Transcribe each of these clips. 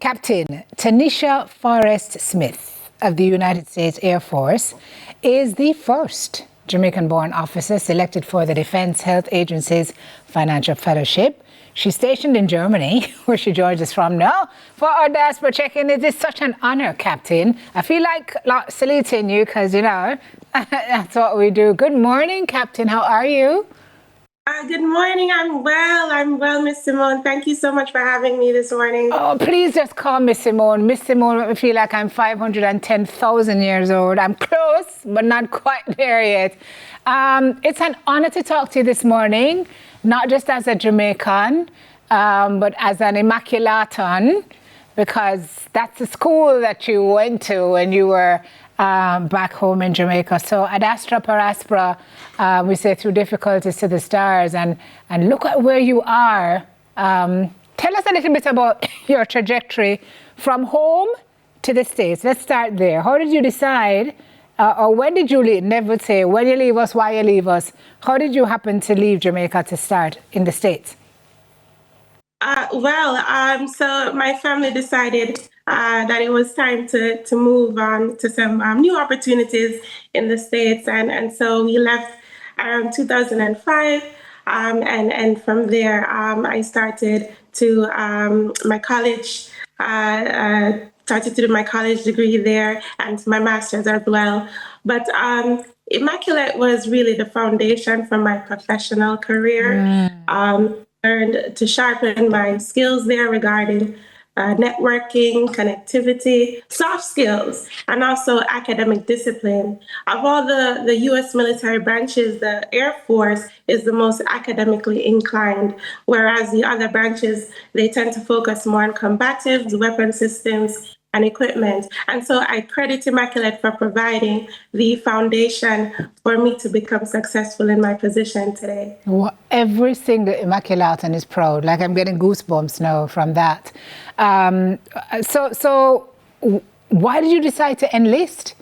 Captain Tanisha Forrest Smith of the United States Air Force is the first Jamaican-born officer selected for the Defense Health Agency's Financial Fellowship. She's stationed in Germany, where she joins us from now. For our diaspora check-in, it is such an honor, Captain. I feel like saluting you because, you know, that's what we do. Good morning, Captain. How are you? Good morning. I'm well, Miss Simone. Thank you so much for having me this morning. Oh, please just call me Simone. Miss Simone makes me feel like I'm 510,000 years old. I'm close, but not quite there yet. It's an honor to talk to you this morning, not just as a Jamaican, but as an Immaculaton, because that's the school that you went to when you were back home in Jamaica. So ad astra per aspera, we say through difficulties to the stars, and look at where you are. Tell us a little bit about your trajectory from home to the States. Let's start there. How did you decide, or when did you leave? Never say when you leave us, why you leave us. How did you happen to leave Jamaica to start in the States? So my family decided that it was time to move on to some new opportunities in the States. And so we left around 2005. And from there, I started to my college, started to do my college degree there and my master's as well. But Immaculate was really the foundation for my professional career. Learned to sharpen my skills there regarding networking, connectivity, soft skills, and also academic discipline. Of all the U.S. military branches, the Air Force is the most academically inclined, whereas the other branches, they tend to focus more on combatives, weapon systems, and equipment. And so I credit Immaculate for providing the foundation for me to become successful in my position today. Well, every single Immaculaton is proud. Like, I'm getting goosebumps now from that. So why did you decide to enlist?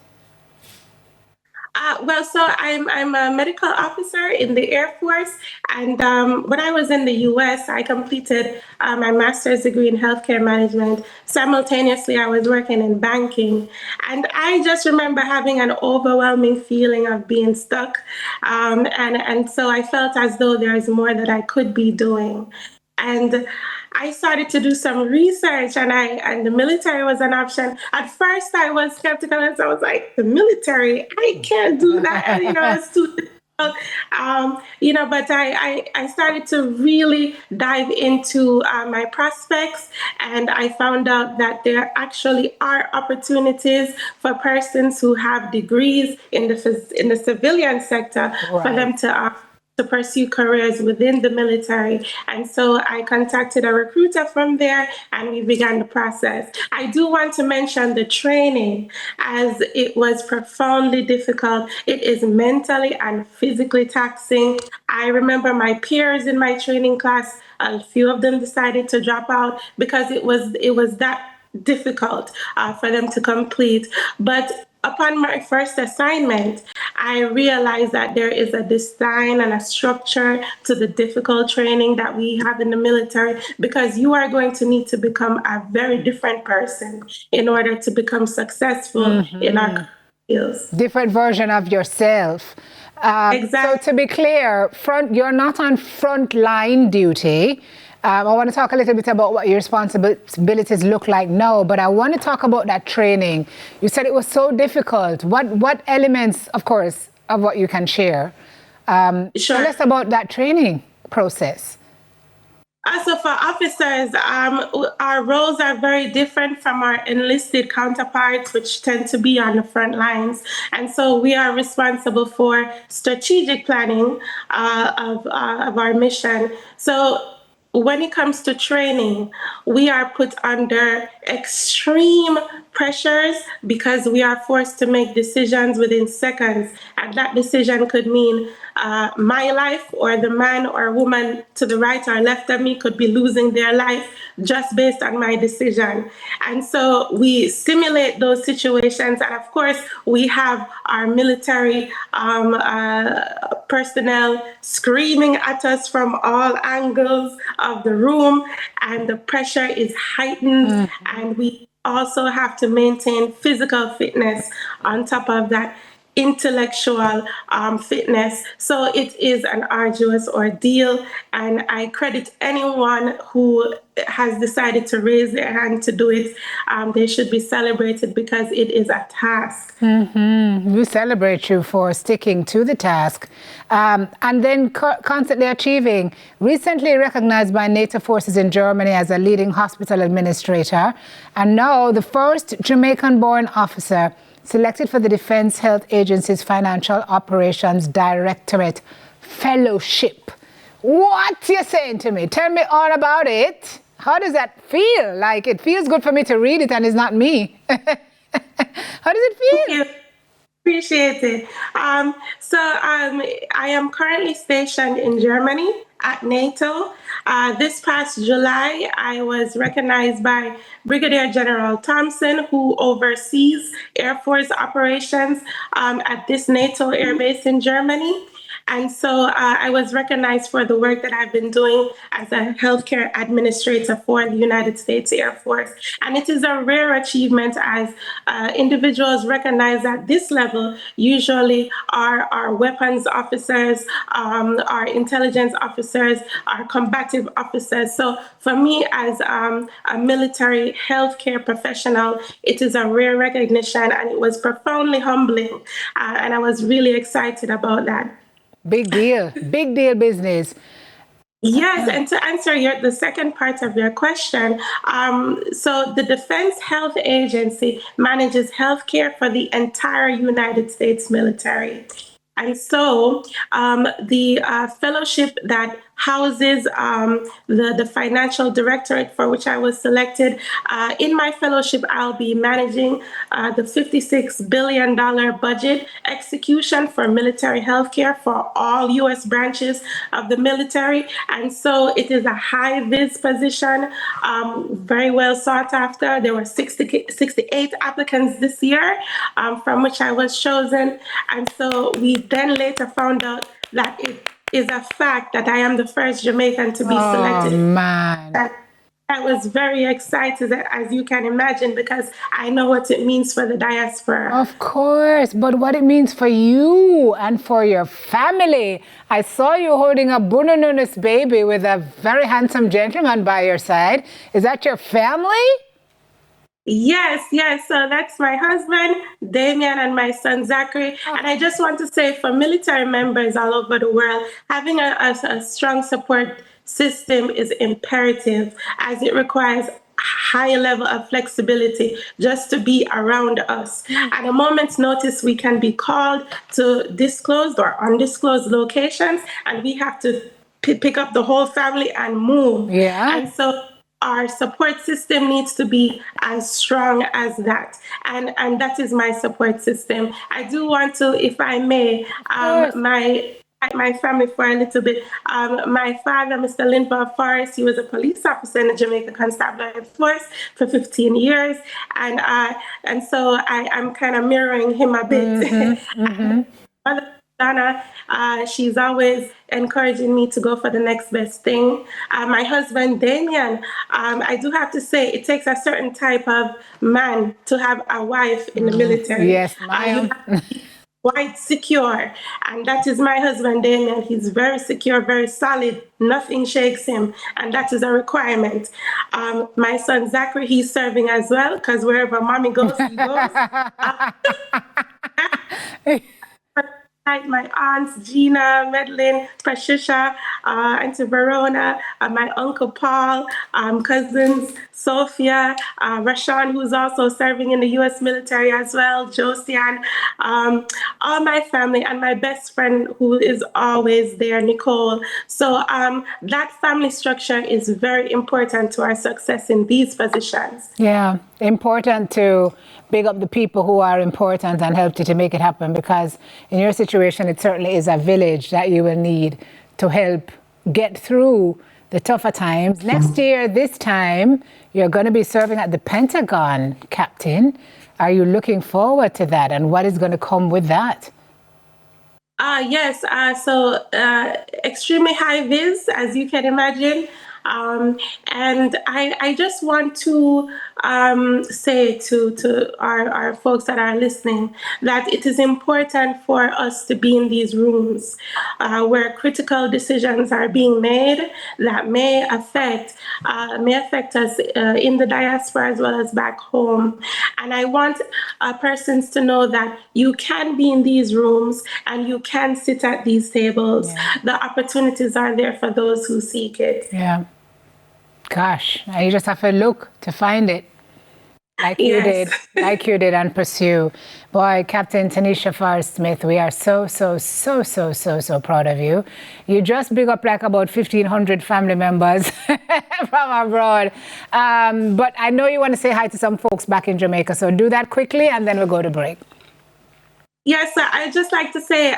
So I'm a medical officer in the Air Force. And when I was in the US, I completed my master's degree in healthcare management. Simultaneously, I was working in banking. And I just remember having an overwhelming feeling of being stuck. And so I felt as though there is more that I could be doing. And I started to do some research, and the military was an option. At first, I was skeptical, and so I was like, the military, I can't do that. It's too difficult. But I started to really dive into my prospects, and I found out that there actually are opportunities for persons who have degrees in the civilian sector, right, for them to pursue careers within the military. And so I contacted a recruiter from there, and we began the process. I do want to mention the training, as it was profoundly difficult. It is mentally and physically taxing. I remember my peers in my training class, a few of them decided to drop out because it was that difficult for them to complete. But upon my first assignment, I realized that there is a design and a structure to the difficult training that we have in the military, because you are going to need to become a very different person in order to become successful in our fields. Different version of yourself. Exactly. So to be clear, you're not on frontline duty. I want to talk a little bit about what your responsibilities look like now, but I want to talk about that training. You said it was so difficult. What elements, of course, of what you can share? Sure. Tell us about that training process. So for officers, our roles are very different from our enlisted counterparts, which tend to be on the front lines. And so we are responsible for strategic planning of our mission. So when it comes to training, we are put under extreme pressures because we are forced to make decisions within seconds. And that decision could mean my life or the man or woman to the right or left of me could be losing their life just based on my decision. And so we simulate those situations. And of course, we have our military personnel screaming at us from all angles of the room, and the pressure is heightened. And we also have to maintain physical fitness on top of that intellectual fitness. So it is an arduous ordeal, and I credit anyone who has decided to raise their hand to do it. They should be celebrated because it is a task. We celebrate you for sticking to the task and then constantly achieving. Recently recognized by NATO forces in Germany as a leading hospital administrator, and now the first Jamaican-born officer selected for the Defense Health Agency's Financial Operations Directorate Fellowship. What you saying to me? Tell me all about it. How does that feel? Like, it feels good for me to read it and it's not me. How does it feel? Thank you. Appreciate it. I am currently stationed in Germany at NATO. This past July, I was recognized by Brigadier General Thompson, who oversees Air Force operations at this NATO air base in Germany. And so I was recognized for the work that I've been doing as a healthcare administrator for the United States Air Force. And it is a rare achievement, as individuals recognized at this level usually are our weapons officers, our intelligence officers, our combative officers. So for me, as a military healthcare professional, it is a rare recognition, and it was profoundly humbling. And I was really excited about that. Big deal business. Yes, and to answer the second part of your question, so the Defense Health Agency manages healthcare for the entire United States military. And so the fellowship that houses the financial directorate for which I was selected, in my fellowship, I'll be managing the $56 billion budget execution for military healthcare for all U.S. branches of the military. And so it is a high-vis position, very well sought after. There were 68 applicants this year, from which I was chosen. And so we then later found out that it is a fact that I am the first Jamaican to be selected. Oh, man. I was very excited, as you can imagine, because I know what it means for the diaspora. Of course, but what it means for you and for your family. I saw you holding a Bunununis baby with a very handsome gentleman by your side. Is that your family? Yes. So that's my husband, Damien, and my son, Zachary. And I just want to say, for military members all over the world, having a strong support system is imperative, as it requires a high level of flexibility just to be around us. At a moment's notice, we can be called to disclosed or undisclosed locations, and we have to pick up the whole family and move. Yeah. And so our support system needs to be as strong as that. And that is my support system. I do want to, if I may, my family for a little bit. My father, Mr. Lindbergh Forrest, he was a police officer in the Jamaica Constabulary Force for 15 years. And so I'm kind of mirroring him a bit. Mother Donna, she's always encouraging me to go for the next best thing. My husband, Damien, I do have to say, it takes a certain type of man to have a wife in the military. Yes, ma'am. Quite secure, and that is my husband, Damien. He's very secure, very solid. Nothing shakes him, and that is a requirement. My son, Zachary, he's serving as well, because wherever mommy goes, he goes. My aunts, Gina, Madeline, Patricia, Auntie Verona, my uncle Paul, cousins Sophia, Rashawn, who's also serving in the U.S. military as well, Josiane, all my family, and my best friend who is always there, Nicole. So that family structure is very important to our success in these positions. Yeah, important to big up the people who are important and help you to make it happen, because in your situation, it certainly is a village that you will need to help get through the tougher times. Next year, this time, you're going to be serving at the Pentagon, Captain. Are you looking forward to that, and what is going to come with that? Yes, so extremely high vis, as you can imagine. And I just want to say to our folks that are listening that it is important for us to be in these rooms where critical decisions are being made that may affect us in the diaspora as well as back home. And I want persons to know that you can be in these rooms and you can sit at these tables. Yeah. The opportunities are there for those who seek it. Yeah. Gosh, you just have to look to find it. Like you did, and pursue. Boy, Captain Tanisha Forrest-Smith, we are so proud of you. You just big up like about 1,500 family members from abroad. But I know you want to say hi to some folks back in Jamaica, so do that quickly and then we'll go to break. Yes, I'd just like to say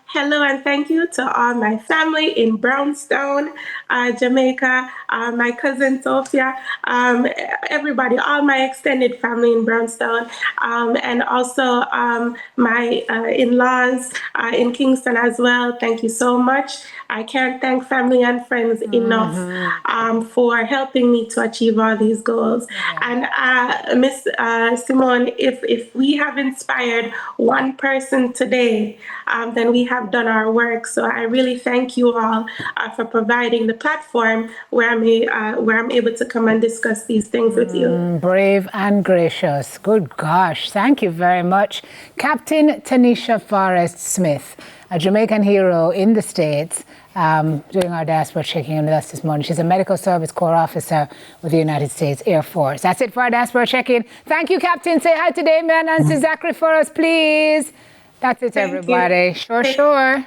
hello and thank you to all my family in Brownstown, Jamaica, my cousin Sophia, everybody, all my extended family in Brownstown, and also my in-laws in Kingston as well. Thank you so much. I can't thank family and friends enough for helping me to achieve all these goals. And Miss Simone, if we have inspired one person today, then we have done our work. So I really thank you all for providing the platform where I'm able to come and discuss these things with you. Brave and gracious. Good gosh. Thank you very much. Captain Tanisha Forrest-Smith, a Jamaican hero in the States, doing our diaspora checking in with us this morning. She's a Medical Service Corps officer with the United States Air Force. That's it for our diaspora check-in. Thank you, Captain. Say hi to Damien and to Zachary for us, please. That's it, everybody. Sure.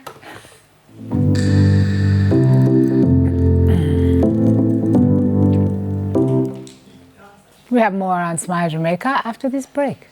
We have more on Smile Jamaica after this break.